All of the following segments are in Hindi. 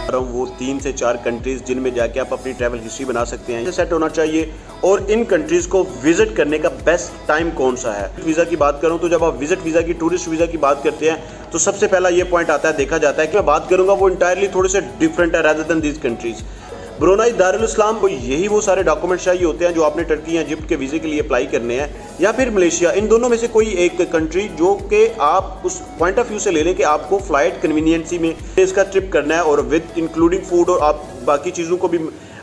वो 3 से 4 कंट्रीज़ जिनमें जाके आप अपनी ट्रैवल हिस्ट्री बना सकते हैं, सेट होना चाहिए। और इन कंट्रीज़ को विजिट करने का बेस्ट टाइम कौन सा है। वीज़ा की बात करूं तो जब आप विजिट वीज़ा की, टूरिस्ट वीज़ा की बात करते हैं तो सबसे पहला ये पॉइंट आता है, देखा जाता है कि मैं बात करूंगा वो इंटायरली थोड़े से डिफरेंट है rather than these countries. Brunei Darussalam वो सारे डॉक्यूमेंट्स चाहिए होते हैं जो आपने टर्की या इजिप्ट के वीज़े के लिए अप्लाई करने हैं, या फिर मलेशिया, इन दोनों में से कोई एक कंट्री जो कि आप उस पॉइंट ऑफ व्यू से ले लें कि आपको फ्लाइट कन्वीनियंसी में इसका ट्रिप करना है और विद इंक्लूडिंग फूड, और आप बाकी चीज़ों को भी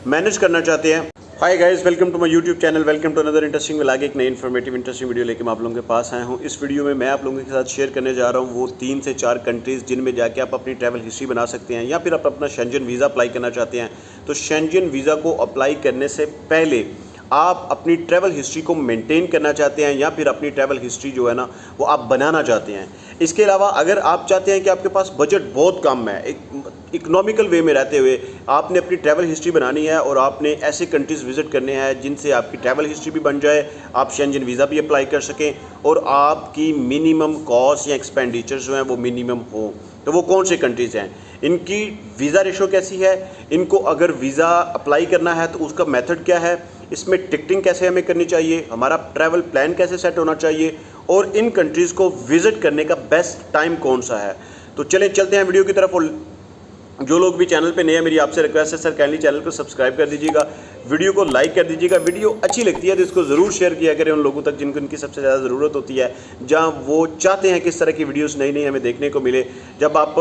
मैनेज करना चाहते हैं। Hi guys, welcome to my YouTube channel, welcome to another interesting में आगे एक नई इन्फॉर्मेटिव इंटरेस्टिंग वीडियो लेकर मैं आप लोगों के पास आया हूं। इस वीडियो में मैं आप लोगों के साथ शेयर करने जा रहा हूं वो 3 से 4 कंट्रीज़ जिनमें जाके आप अपनी ट्रैवल हिस्ट्री बना सकते हैं, या फिर आप अपना शेंजन वीज़ा अप्लाई करना चाहते हैं। तो शेंजन वीज़ा को अप्लाई करने से पहले आप अपनी ट्रैवल हिस्ट्री को मेंटेन करना चाहते हैं, या फिर अपनी ट्रैवल हिस्ट्री जो है ना वो आप बनाना चाहते हैं। इसके अलावा अगर आप चाहते हैं कि आपके पास बजट बहुत कम है, एक इकोनॉमिकल वे में रहते हुए आपने अपनी ट्रैवल हिस्ट्री बनानी है और आपने ऐसे कंट्रीज़ विजिट करने हैं जिनसे आपकी ट्रैवल हिस्ट्री भी बन जाए, आप शेंजन वीज़ा भी अप्लाई कर सकें और आपकी मिनिमम कॉस्ट या एक्सपेंडिचर्स जो हैं वो मिनिमम हो, तो वो कौन से कंट्रीज़ हैं, इनकी वीज़ा रेशो कैसी है, इनको अगर वीज़ा अप्लाई करना है तो उसका मेथड क्या है, इसमें टिकटिंग कैसे हमें करनी चाहिए, हमारा ट्रैवल प्लान कैसे सेट होना चाहिए, और इन कंट्रीज़ को विज़िट करने का बेस्ट टाइम कौन सा है। तो चलते हैं वीडियो की तरफ। और जो लोग भी चैनल पे नए हैं, मेरी आपसे रिक्वेस्ट है सर काइंडली चैनल को सब्सक्राइब कर दीजिएगा, वीडियो को लाइक कर दीजिएगा। वीडियो अच्छी लगती है तो इसको ज़रूर शेयर किया करें उन लोगों तक जिनको इनकी सबसे ज़्यादा ज़रूरत होती है, जहां वो चाहते हैं कि इस तरह की वीडियोस नई हमें देखने को मिले। जब आप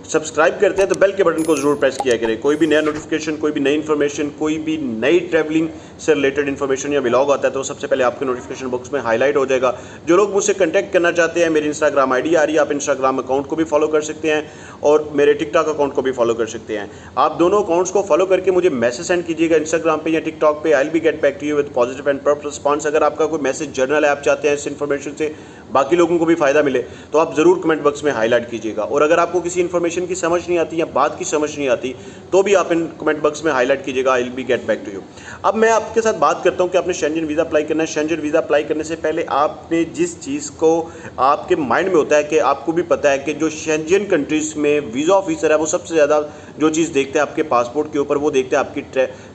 सब्सक्राइब करते हैं तो बेल के बटन को ज़रूर प्रेस किया करें। कोई भी नया नोटिफिकेशन, कोई भी नई इन्फॉर्मेशन, कोई भी नई ट्रैवलिंग से रिलेटेड इन्फॉर्मेशन या व्लॉग आता है तो सबसे पहले आपके नोटिफिकेशन बॉक्स में हाईलाइट हो जाएगा। जो लोग मुझसे कॉन्टैक्ट करना चाहते हैं, मेरी इंस्टाग्राम आईडी आ रही है, आप इंस्टाग्राम अकाउंट को भी फॉलो कर सकते हैं और मेरे टिकटॉक अकाउंट को भी फॉलो कर सकते हैं। आप दोनों अकाउंट्स को फॉलो करके मुझे मैसेज सेंड कीजिएगा इंस्टाग्राम पे या टिकटॉक पे। I will be get back to you with positive and proper response. अगर आपका कोई मैसेज जर्नल है, आप चाहते हैं इस इन्फॉर्मेशन से बाकी लोगों को भी फ़ायदा मिले, तो आप ज़रूर कमेंट बॉक्स में हाईलाइट कीजिएगा। और अगर आपको किसी इन्फॉर्मेशन की समझ नहीं आती या बात की समझ नहीं आती तो भी आप इन कमेंट बॉक्स में हाईलाइट कीजिएगा। I will be get back to you. अब मैं आपके साथ बात करता हूं कि आपने शेंजन वीज़ा अप्लाई करना है। शेंजन वीज़ा अप्लाई करने से पहले आपने जिस चीज़ को आपके माइंड में होता है कि आपको भी पता है कि जो शेंजन कंट्रीज़ में वीज़ा ऑफिसर है वो सबसे ज़्यादा जो चीज़ देखते हैं आपके पासपोर्ट के ऊपर, वो देखते हैं आपकी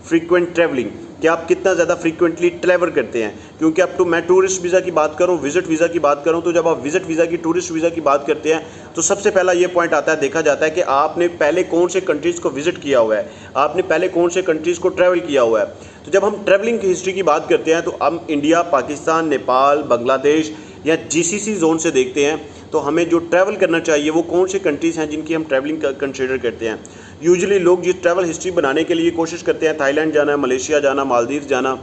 फ्रीक्वेंट ट्रैवलिंग, कि आप कितना ज़्यादा फ्रीक्वेंटली ट्रैवल करते हैं। क्योंकि अब मैं टूरिस्ट वीज़ा की बात करूं, विजिट वीज़ा की बात करूं, तो जब आप विजिट वीज़ा की, टूरिस्ट वीज़ा की बात करते हैं तो सबसे पहला ये पॉइंट आता है, देखा जाता है कि आपने पहले कौन से कंट्रीज़ को विजिट किया हुआ है, आपने पहले कौन से कंट्रीज़ को ट्रैवल किया हुआ है। तो जब हम ट्रैवलिंग की हिस्ट्री की बात करते हैं तो हम इंडिया, पाकिस्तान, नेपाल, बांग्लादेश या GCC जोन से देखते हैं, तो हमें जो ट्रैवल करना चाहिए वो कौन से कंट्रीज़ हैं जिनकी हम ट्रैवलिंग कंसिडर करते हैं। यूजुअली लोग जिस ट्रैवल हिस्ट्री बनाने के लिए कोशिश करते हैं, थाईलैंड जाना, मलेशिया जाना, मालदीव जाना,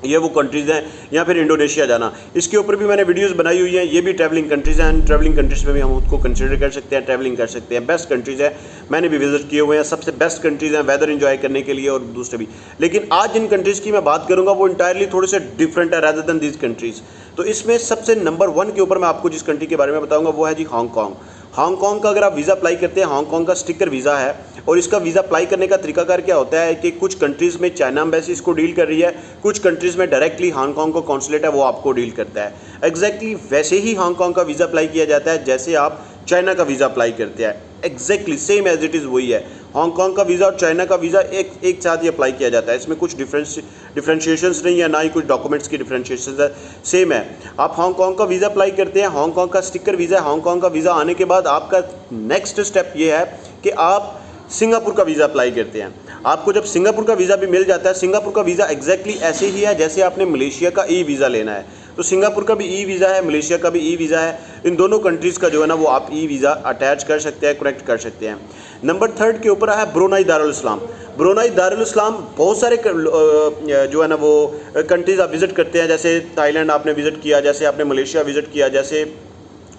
ये वो कंट्रीज़ हैं, या फिर इंडोनेशिया जाना। इसके ऊपर भी मैंने वीडियोस बनाई हुई हैं, ये भी ट्रैवलिंग कंट्रीज़ हैं। ट्रैवलिंग कंट्रीज़ में भी हम उसको कंसिडर कर सकते हैं, ट्रैवलिंग कर सकते हैं। बेस्ट कंट्रीज़ है, मैंने भी विजिट किए हुए हैं, सबसे बेस्ट कंट्रीज़ हैं वेदर एंजॉय करने के लिए और दूसरे भी। लेकिन आज जिन कंट्रीज़ की मैं बात करूँगा वो इंटायरली थोड़े से डिफरेंट है रादर देन दीज कंट्रीज़। तो इसमें सबसे नंबर 1 के ऊपर मैं आपको जिस कंट्री के बारे में बताऊँगा वो है जी हांगकॉन्ग। हांगकॉन्ग का अगर आप वीज़ा अप्लाई करते हैं, हांगकॉन्ग का स्टिकर वीज़ा है, और इसका वीज़ा अप्लाई करने का तरीकाकार क्या होता है कि कुछ कंट्रीज़ में चाइना एम्बेसी इसको डील कर रही है, कुछ कंट्रीज़ में डायरेक्टली हांगकॉन्ग का कॉन्सुलेट है वो आपको डील करता है। एग्जैक्टली वैसे ही हांगकॉन्ग का वीज़ा अप्लाई किया जाता है जैसे आप चाइना का वीज़ा अप्लाई करते हैं, exactly same as it is वही है। हांगकॉन्ग का वीज़ा और चाइना का वीज़ा एक साथ ही अप्लाई किया जाता है, इसमें कुछ डिफरेंशिएशंस नहीं है, ना ही कुछ डॉक्यूमेंट्स की डिफरेंशिएशंस है, सेम है। आप हांगकॉन्ग का वीज़ा अप्लाई करते हैं, हांगकॉन्ग का स्टिकर वीज़ा है। हांगकॉन्ग का वीज़ा आने के बाद आपका नेक्स्ट स्टेप ये है कि आप सिंगापुर का वीज़ा अप्लाई करते हैं। आपको जब सिंगापुर का वीज़ा भी मिल जाता है, सिंगापुर का वीज़ा एग्जैक्टली ऐसे ही है जैसे आपने मलेशिया का ई वीज़ा लेना है, तो सिंगापुर का भी ई वीज़ा है, मलेशिया का भी ई वीज़ा है। इन दोनों कंट्रीज़ का जो है ना वो आप ई वीज़ा अटैच कर सकते हैं, कनेक्ट कर सकते हैं। नंबर 3 के ऊपर है ब्रुनेई दारुल इस्लाम। ब्रुनेई दारुल इस्लाम बहुत सारे जो है ना वो कंट्रीज़ आप विज़िट करते हैं, जैसे थाईलैंड आपने विज़िट किया, जैसे आपने मलेशिया विज़िट किया, जैसे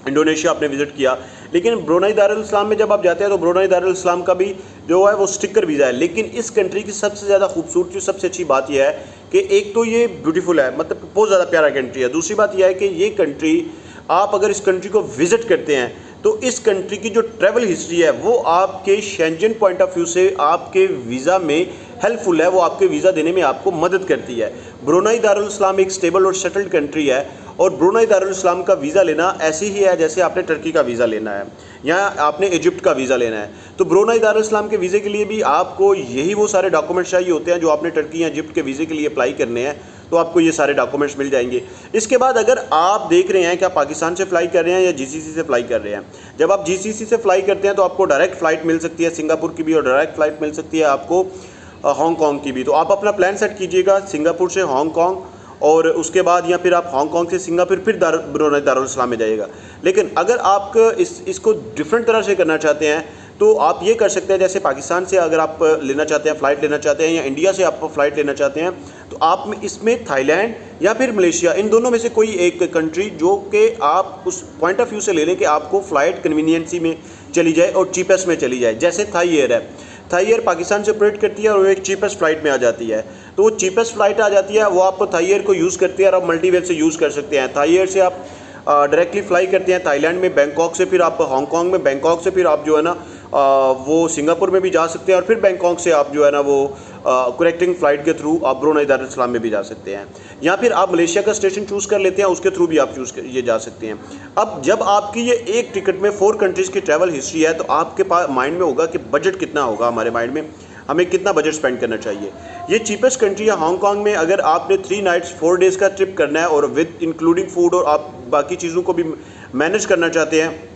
इंडोनेशिया आपने विज़िट किया। लेकिन ब्रुनेई दारुल इस्लाम में जब आप जाते हैं तो ब्रुनेई दारुल इस्लाम का भी जो है वो स्टिकर वीज़ा है। लेकिन इस कंट्री की सबसे ज़्यादा खूबसूरती, सबसे अच्छी बात यह है कि एक तो ये ब्यूटीफुल है, मतलब बहुत ज़्यादा प्यारा कंट्री है। दूसरी बात यह है कि ये कंट्री, आप अगर इस कंट्री को विज़िट करते हैं तो इस कंट्री की जो ट्रैवल हिस्ट्री है वो आपके शेंजन पॉइंट ऑफ व्यू से आपके वीज़ा में हेल्पफुल है, वो आपके वीज़ा देने में आपको मदद करती है। ब्रुनेई दारुल इस्लाम एक स्टेबल और सेटल्ड कंट्री है और ब्रुनेई दारुल इस्लाम का वीज़ा लेना ऐसे ही है जैसे आपने टर्की का वीज़ा लेना है या आपने इजिप्ट का वीज़ा लेना है। तो ब्रुनेई दारुल इस्लाम के वीज़े के लिए भी आपको यही वो सारे डॉक्यूमेंट्स चाहिए होते हैं जो आपने टर्की या इजिप्ट के वीज़े के लिए अप्लाई करने हैं, तो आपको ये सारे डॉक्यूमेंट्स मिल जाएंगे। इसके बाद अगर आप देख रहे हैं कि आप पाकिस्तान से फ्लाई कर रहे हैं या जीसीसी से फ्लाई कर रहे हैं, जब आप जीसीसी से फ्लाई करते हैं तो आपको डायरेक्ट फ़्लाइट मिल सकती है सिंगापुर की भी, और डायरेक्ट फ़्लाइट मिल सकती है आपको हांगकॉन्ग की भी। तो आप अपना प्लान सेट कीजिएगा सिंगापुर से हांगकॉन्ग, और उसके बाद या फिर आप हांगकॉन्ग से सिंगापुर फिर ब्रुनेई दारुल इस्लाम में जाइएगा। लेकिन अगर आप इसको डिफरेंट तरह से करना चाहते हैं तो आप ये कर सकते हैं, जैसे पाकिस्तान से अगर आप लेना चाहते हैं, फ़्लाइट लेना चाहते हैं, या इंडिया से आप फ़्लाइट लेना चाहते हैं, तो आप इसमें थाईलैंड या फिर मलेशिया, इन दोनों में से कोई एक कंट्री जो कि आप उस पॉइंट ऑफ व्यू से ले लें कि आपको फ़्लाइट कन्वीनियंसी में चली जाए और चीपेस्ट में चली जाए। जैसे थाई एयर है, थाई एयर पाकिस्तान से ऑपरेट करती है और वो एक चीपेस्ट फ़्लाइट में आ जाती है। तो वो चीपेस्ट फ़्लाइट आ जाती है, वो आप थाई एयर को यूज़ करते हैं और आप मल्टीवेल से यूज़ कर सकते हैं। थाई एयर से आप डायरेक्टली फ़्लाई करते हैं थाईलैंड में, बैंकॉक से फिर आप हांगकॉन्ग में, बैंकॉक से फिर आप जो है ना वो सिंगापुर में भी जा सकते हैं, और फिर बैंकॉक से आप जो है ना वो कनेक्टिंग फ़्लाइट के थ्रू आप ब्रुनेई दारुल इस्लाम में भी जा सकते हैं, या फिर आप मलेशिया का स्टेशन चूज़ कर लेते हैं, उसके थ्रू भी आप ये जा सकते हैं। अब जब आपकी ये एक टिकट में 4 कंट्रीज़ की ट्रैवल हिस्ट्री है, तो आपके पास माइंड में होगा कि बजट कितना होगा, हमारे माइंड में हमें कितना बजट स्पेंड करना चाहिए। ये चीपेस्ट कंट्री है हांगकॉन्ग में, अगर आपने 3 नाइट्स 4 डेज़ का ट्रिप करना है और विद इंक्लूडिंग फूड, और आप बाकी चीज़ों को भी मैनेज करना चाहते हैं,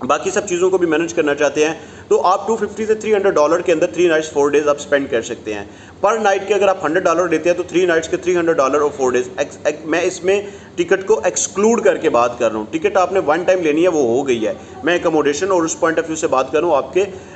बाकी सब चीज़ों को भी मैनेज करना चाहते हैं, तो आप $250 से $300 के अंदर 3 नाइट्स 4 डेज़ आप स्पेंड कर सकते हैं। पर नाइट के अगर आप $100 देते हैं तो 3 नाइट्स के $300 और 4 डेज़। मैं इसमें टिकट को एक्सक्लूड करके बात कर रहा हूँ। टिकट आपने वन टाइम लेनी है, वो हो गई है। मैं एकोमोडेशन और उस पॉइंट ऑफ व्यू से बात कर रहा हूँ, आपके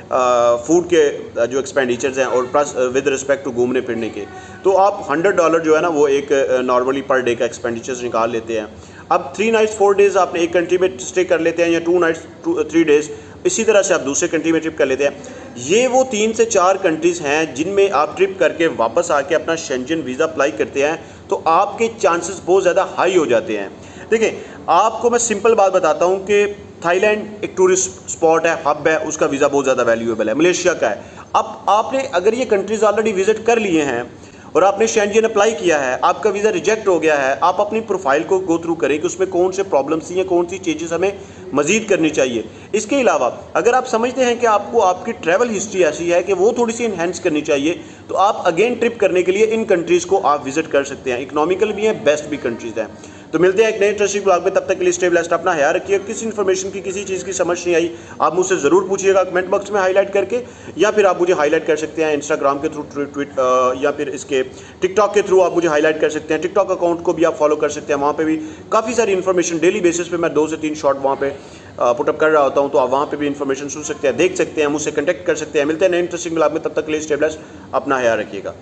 फूड के जो एक्सपेंडिचर्स हैं और प्लस विद रिस्पेक्ट टू घूमने फिरने के, तो आप $100 जो है ना वो एक नॉर्मली पर डे का एक्सपेंडिचर्स निकाल लेते हैं। अब 3 नाइट्स 4 डेज़ आपने एक कंट्री में स्टे कर लेते हैं, या 2 नाइट्स 3 डेज़, इसी तरह से आप दूसरे कंट्री में ट्रिप कर लेते हैं। ये वो 3 से 4 कंट्रीज़ हैं जिनमें आप ट्रिप करके वापस आके अपना शेंजन वीज़ा अप्लाई करते हैं, तो आपके चांसेस बहुत ज़्यादा हाई हो जाते हैं। देखिए, आपको मैं सिंपल बात बताता हूँ कि थाईलैंड एक टूरिस्ट स्पॉट है, हब है, उसका वीज़ा बहुत ज़्यादा वैल्यूएबल है। मलेशिया का है। अब आपने अगर ये कंट्रीज़ ऑलरेडी विजिट कर लिए हैं और आपने शेंजन अप्लाई किया है, आपका वीज़ा रिजेक्ट हो गया है, आप अपनी प्रोफाइल को गो थ्रू करें कि उसमें कौन से प्रॉब्लम्स हैं, कौन सी चीज़ें हमें मज़ीद करनी चाहिए। इसके अलावा अगर आप समझते हैं कि आपको आपकी ट्रैवल हिस्ट्री ऐसी है कि वो थोड़ी सी इन्हेंस करनी चाहिए, तो आप अगेन ट्रिप करने के लिए इन कंट्रीज़ को आप विजिट कर सकते हैं। इकोनॉमिकल भी हैं, बेस्ट भी कंट्रीज़ हैं। तो मिलते हैं एक नए इंटरेस्टिंग ब्लॉग में, तब तक के लिए स्टे ब्लेस्ड, अपना ख्याल रखिए। किसी इन्फॉर्मेशन की, किसी चीज़ की समझ नहीं आई, आप मुझसे ज़रूर पूछिएगा कमेंट बॉक्स में हाईलाइट करके, या फिर आप मुझे हाईलाइट कर सकते हैं इंस्टाग्राम के थ्रू, ट्वीट या फिर इसके टिकटॉक के थ्रू आप मुझे हाईलाइट कर सकते हैं। टिकटॉक अकाउंट को भी आप फॉलो कर सकते हैं, वहाँ पे भी काफ़ी सारी इन्फॉर्मेशन डेली बेसिस पे मैं 2 से 3 शॉर्ट वहाँ पे पुटअप कर रहा होता हूँ, तो आप वहाँ पे भी इन्फॉर्मेशन सुन सकते हैं, देख सकते हैं, मुझसे कनेक्ट कर सकते हैं। मिलते हैं नए इंटरेस्टिंग ब्लॉग में, तब तक के लिए स्टे ब्लेस्ड, अपना ख्याल रखिएगा।